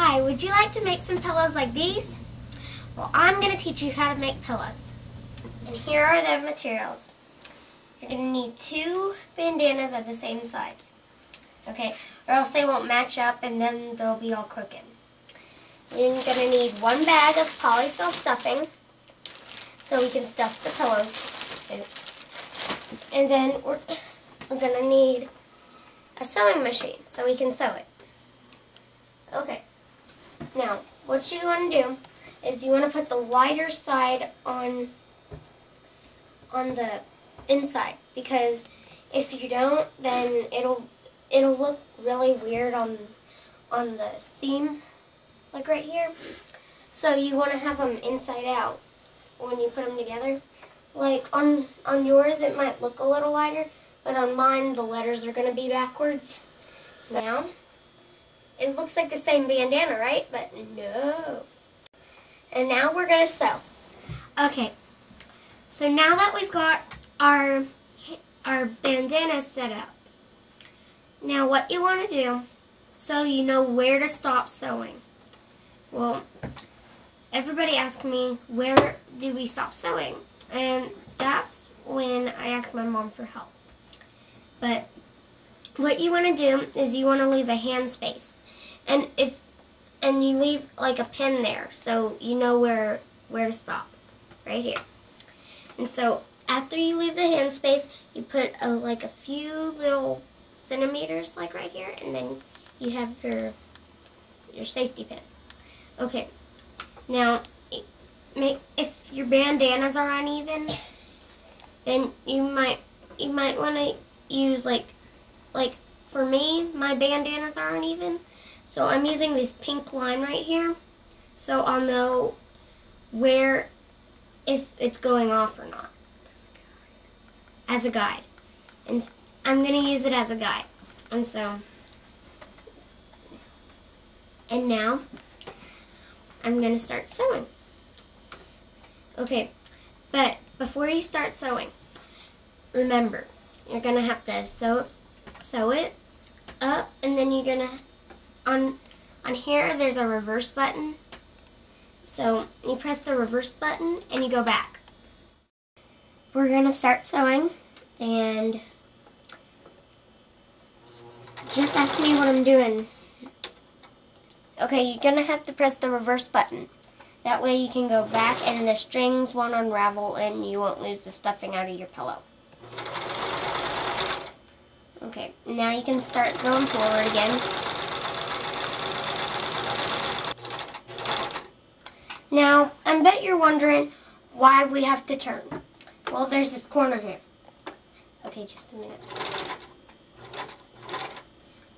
Hi, would you like to make some pillows like these? Well, I'm going to teach you how to make pillows. And here are the materials. You're going to need 2 bandanas of the same size. Okay, or else they won't match up and then they'll be all crooked. You're going to need 1 bag of polyfill stuffing so we can stuff the pillows. And then we're going to need a sewing machine so we can sew it. Okay, now what you want to do is you want to put the wider side on the inside, because if you don't, then it'll look really weird on the seam, like right here. So you want to have them inside out when you put them together. Like on yours it might look a little wider, but on mine the letters are going to be backwards. So now it looks like the same bandana, right? But no. And now we're going to sew. Okay, so now that we've got our bandana set up, now what you want to do, so you know where to stop sewing. Well, everybody asks me, where do we stop sewing? And that's when I ask my mom for help. But what you want to do is you want to leave a hand space. And you leave like a pin there, so you know where to stop, right here. And so after you leave the hand space, you put like a few little centimeters, like right here, and then you have your safety pin. Okay, now if your bandanas are uneven, then you might want to use like for me, my bandanas are uneven. So I'm using this pink line right here, so I'll know if it's going off or not. As a guide. And I'm going to use it as a guide. And now, I'm going to start sewing. Okay, but before you start sewing, remember, you're going to have to sew it up, and then you're going to, on here, there's a reverse button. So you press the reverse button and you go back. We're going to start sewing, and just ask me what I'm doing. Okay, you're going to have to press the reverse button. That way you can go back and the strings won't unravel and you won't lose the stuffing out of your pillow. Okay, now you can start going forward again. Now, I bet you're wondering why we have to turn. Well, there's this corner here. Okay, just a minute.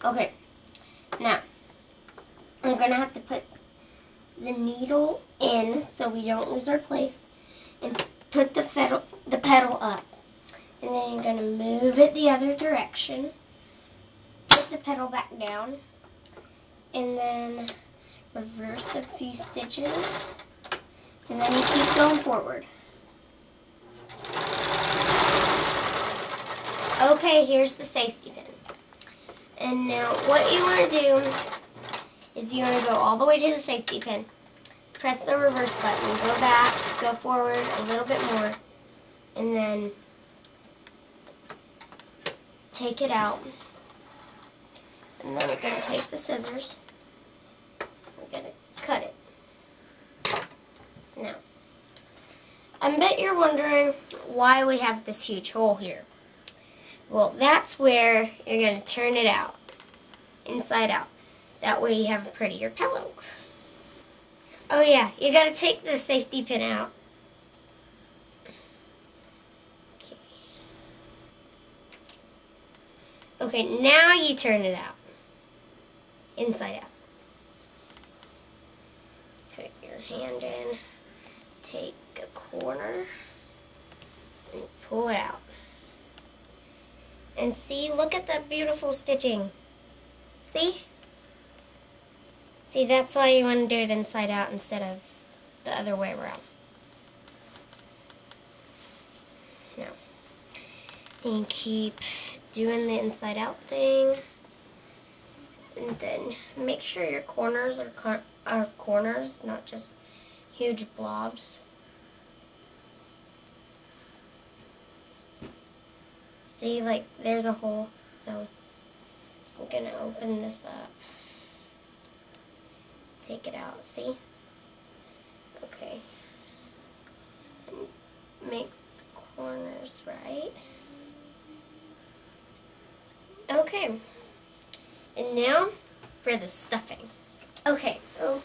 Okay, now, I'm going to have to put the needle in so we don't lose our place, and put the pedal up. And then you're going to move it the other direction, put the pedal back down, and then reverse a few stitches, and then you keep going forward. Okay, here's the safety pin. And now what you want to do is you want to go all the way to the safety pin, press the reverse button, go back, go forward a little bit more, and then take it out. And then we're going to take the scissors. We're going to cut it. Now, I bet you're wondering why we have this huge hole here. Well, that's where you're going to turn it out, inside out. That way you have a prettier pillow. Oh yeah, you got to take the safety pin out. Okay. Okay, now you turn it out. Inside out. Put your hand in, take a corner, and pull it out. And see, look at that beautiful stitching. See? See, that's why you want to do it inside out instead of the other way around. Now, and keep doing the inside out thing. And then make sure your corners are corners, not just huge blobs. See, like, there's a hole, so I'm going to open this up. Take it out, see? Okay. And make the corners right. Okay. And now for the stuffing. Okay, so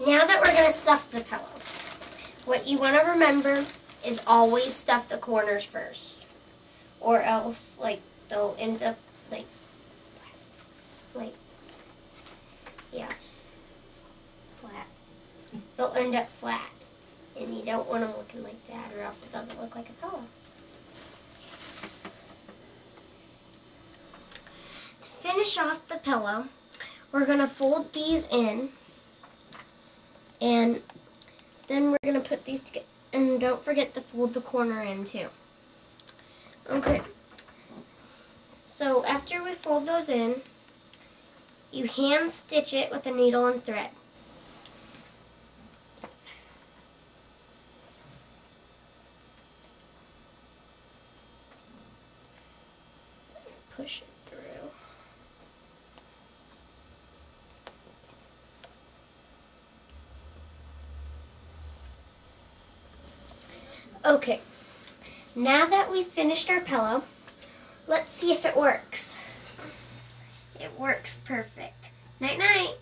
now that we're going to stuff the pillow, what you want to remember is always stuff the corners first. Or else, like, they'll end up, like, yeah, flat. They'll end up flat. And you don't want them looking like that, or else it doesn't look like a pillow. To finish off the pillow, we're going to fold these in. And then we're going to put these together. And don't forget to fold the corner in, too. Okay, so after we fold those in, you hand stitch it with a needle and thread. Push it through. Okay. Now that we've finished our pillow, let's see if it works. It works perfect. Night-night.